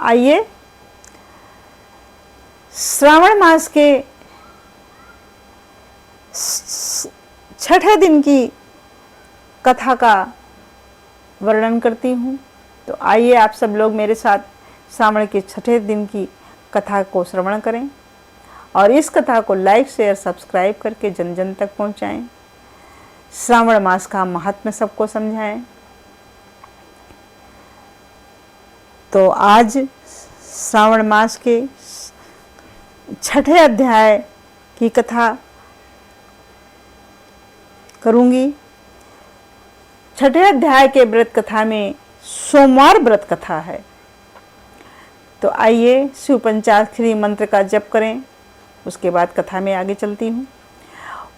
आइए श्रावण मास के छठे दिन की कथा का वर्णन करती हूँ। तो आइए आप सब लोग मेरे साथ श्रावण के छठे दिन की कथा को श्रवण करें और इस कथा को लाइक शेयर सब्सक्राइब करके जन जन तक पहुँचाएं। श्रावण मास का महात्म्य सबको समझाएं। तो आज श्रावण मास के छठे अध्याय की कथा करूंगी। छठे अध्याय के व्रत कथा में सोमवार व्रत कथा है। तो आइए शिव पंचाक्षरी मंत्र का जप करें, उसके बाद कथा में आगे चलती हूँ।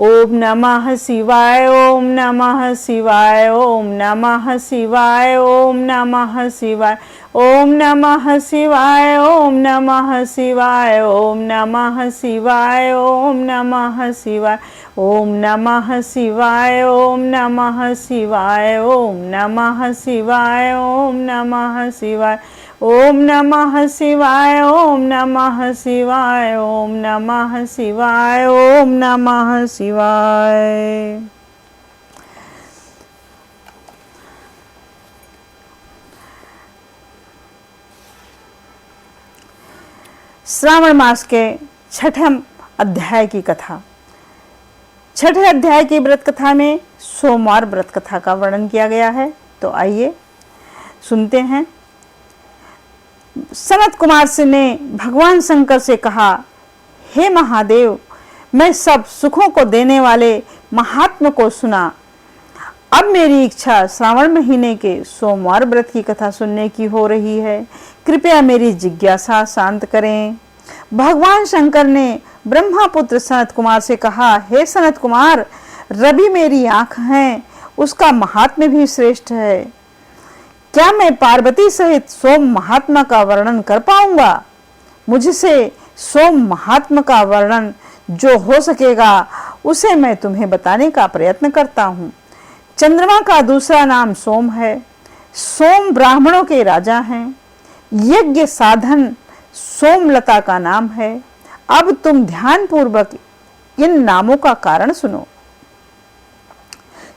ओम नमः शिवाय, ओम नमः शिवाय, ओम नमः शिवाय, ओम नमः शिवाय, ओम नमः शिवाय, ओम नमः शिवाय, ओम नमः शिवाय, ओम नमः शिवाय, ओम नमः शिवाय, ओम नमः शिवाय, ओम नमः शिवाय, ओम नमः शिवाय, ओम नमः शिवाय, ओम नमः शिवाय, ओम नमः शिवाय, ओम नमः शिवाय। श्रावण मास के छठे अध्याय की कथा। छठे अध्याय की व्रत कथा में सोमवार व्रत कथा का वर्णन किया गया है। तो आइए सुनते हैं। सनत कुमार से ने भगवान शंकर से कहा, हे महादेव, मैं सब सुखों को देने वाले महात्मा को सुना। अब मेरी इच्छा श्रावण महीने के सोमवार व्रत की कथा सुनने की हो रही है। कृपया मेरी जिज्ञासा शांत करें। भगवान शंकर ने ब्रह्मापुत्र सनत कुमार से कहा, हे सनत कुमार, रवि मेरी आंख है, उसका महात्म्य भी श्रेष्ठ है। क्या मैं पार्वती सहित सोम महात्मा का वर्णन कर पाऊंगा? मुझसे सोम महात्मा का वर्णन जो हो सकेगा उसे मैं तुम्हें बताने का प्रयत्न करता हूँ। चंद्रमा का दूसरा नाम सोम है। सोम ब्राह्मणों के राजा हैं। यज्ञ साधन सोमलता का नाम है। अब तुम ध्यान पूर्वक इन नामों का कारण सुनो।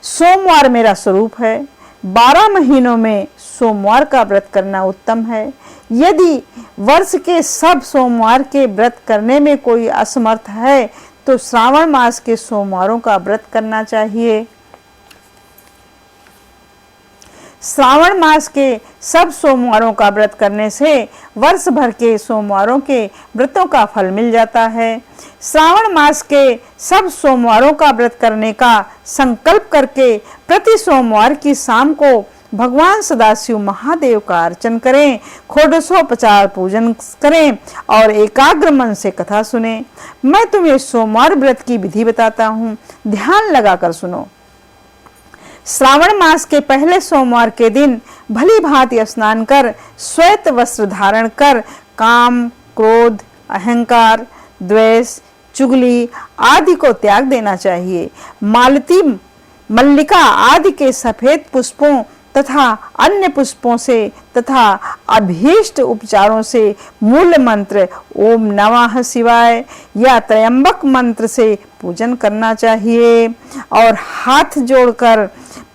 सोमवार मेरा स्वरूप है। 12 महीनों में सोमवार का व्रत करना उत्तम है। यदि वर्ष के सब सोमवार के व्रत करने में कोई असमर्थ है तो श्रावण मास के सोमवारों का व्रत करना चाहिए। श्रावण मास के सब सोमवारों का व्रत करने से वर्ष भर के सोमवारों के व्रतों का फल मिल जाता है। श्रावण मास के सब सोमवारों का व्रत करने का संकल्प करके प्रति सोमवार की शाम को भगवान सदाशिव महादेव का अर्चन करें, षोडशोपचार पूजन करें और एकाग्र मन से कथा सुने। मैं तुम्हें सोमवार व्रत की विधि बताता हूँ, ध्यान लगाकर सुनो। श्रावण मास के पहले सोमवार के दिन भली भांति स्नान कर श्वेत वस्त्र धारण कर काम, क्रोध, अहंकार, द्वेष, चुगली आदि को त्याग देना चाहिए। मालती, मल्लिका आदि के सफेद पुष्पों तथा अन्य पुष्पों से तथा अभीष्ट उपचारों से मूल मंत्र ओम नमः शिवाय या त्रयंबक मंत्र से पूजन करना चाहिए और हाथ जोड़कर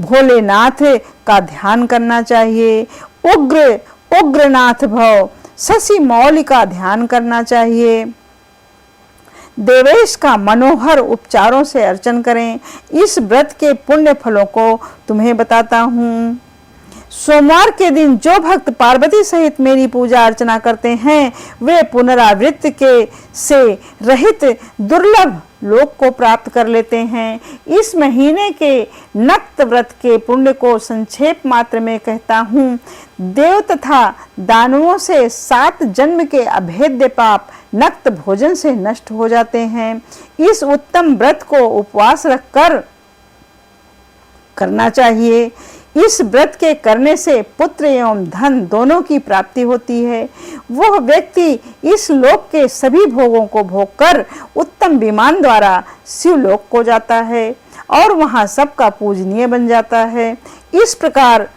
भोलेनाथ का ध्यान करना चाहिए। उग्रनाथ भव शशि मौली का ध्यान करना चाहिए। देवेश का मनोहर उपचारों से अर्चन करें। इस व्रत के पुण्य फलों को तुम्हें बताता हूँ। सोमवार के दिन जो भक्त पार्वती सहित मेरी पूजा अर्चना करते हैं वे पुनरावृत्ति के से रहित दुर्लभ लोक को प्राप्त कर लेते हैं। इस महीने के नक्त व्रत के पुण्य को संक्षेप मात्र में कहता हूँ। देव तथा दानवों से 7 जन्म के अभेद्य पाप नक्त भोजन से नष्ट हो जाते हैं। इस उत्तम व्रत को उपवास रखकर करना चाहिए। इस व्रत के करने से पुत्र एवं धन दोनों की प्राप्ति होती है। वह व्यक्ति इस लोक के सभी भोगों को भोग कर उत्तम विमान द्वारा शिवलोक को जाता है और वहां सबका पूजनीय बन जाता है। इस प्रकार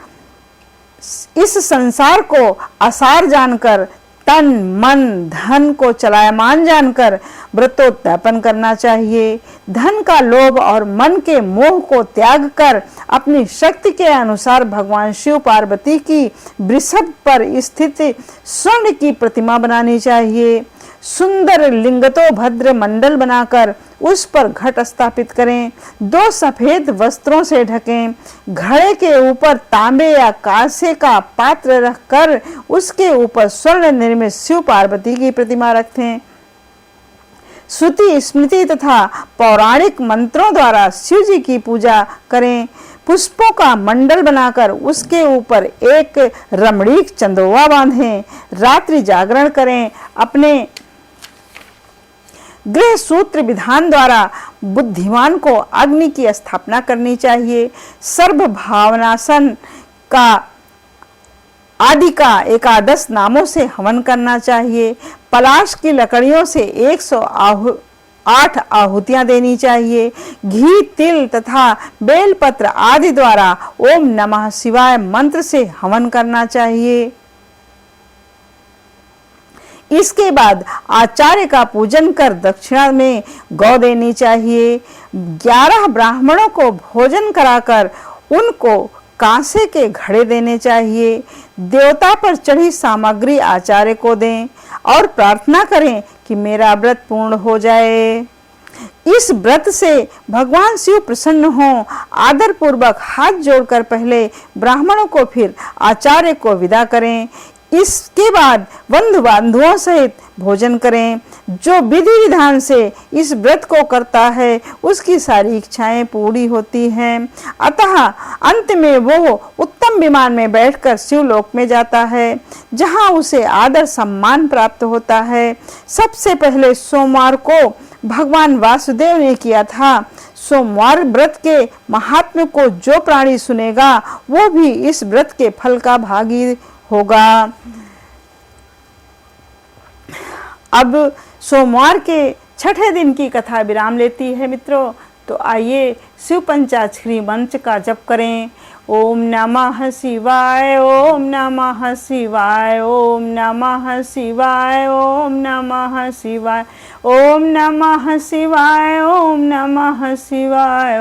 इस संसार को आसार जानकर तन मन धन को चलायमान जानकर व्रतोत्थापन करना चाहिए। धन का लोभ और मन के मोह को त्याग कर अपनी शक्ति के अनुसार भगवान शिव पार्वती की वृषभ पर स्थित स्वर्ण की प्रतिमा बनानी चाहिए। सुंदर लिंगतो भद्र मंडल बनाकर उस पर घट स्थापित करें। 2 सफेद वस्त्रों से ढकें। घड़े के ऊपर तांबे या कांसे का पात्र रखकर उसके ऊपर स्वर्ण निर्मित शिव पार्वती की प्रतिमा रखें। श्रुति स्मृति तथा पौराणिक मंत्रों द्वारा शिव जी की पूजा करें। पुष्पों का मंडल बनाकर उसके ऊपर एक रमणीक चंदोवा बांधें। रात्रि जागरण करें। अपने गृह सूत्र विधान द्वारा बुद्धिमान को अग्नि की स्थापना करनी चाहिए। सर्व भावनासन का आदि का 11 नामों से हवन करना चाहिए। पलाश की लकड़ियों से 108 आहुतियां देनी चाहिए। घी तिल तथा बेलपत्र आदि द्वारा ओम नमः शिवाय मंत्र से हवन करना चाहिए। इसके बाद आचार्य का पूजन कर दक्षिणा में गौ देनी चाहिए। 11 ब्राह्मणों को भोजन कराकर उनको कांसे के घड़े देने चाहिए। देवता पर चढ़ी सामग्री आचार्य को दें और प्रार्थना करें कि मेरा व्रत पूर्ण हो जाए। इस व्रत से भगवान शिव प्रसन्न हो। आदर पूर्वक हाथ जोड़कर पहले ब्राह्मणों को फिर आचार्य को विदा करें। इसके बाद बंधु बांधुओं सहित भोजन करें। जो विधि विधान से इस व्रत को करता है उसकी सारी इच्छाएं पूरी होती हैं। अतः अंत में वो उत्तम विमान में बैठकर शिवलोक में जाता है, जहां उसे आदर सम्मान प्राप्त होता है। सबसे पहले सोमवार को भगवान वासुदेव ने किया था। सोमवार व्रत के महात्म्य को जो प्राणी सुनेगा वो भी इस व्रत के फल का भागी होगा। अब सोमवार के छठे दिन की कथा विराम लेती है मित्रों। तो आइए शिव पंचाक्षरी मंत्र का जप करें। ओम नमः शिवाय, ओम नमः शिवाय, ओम नमः शिवाय, ओम नमः शिवाय, ओम नमः शिवाय, ओम नमः शिवाय।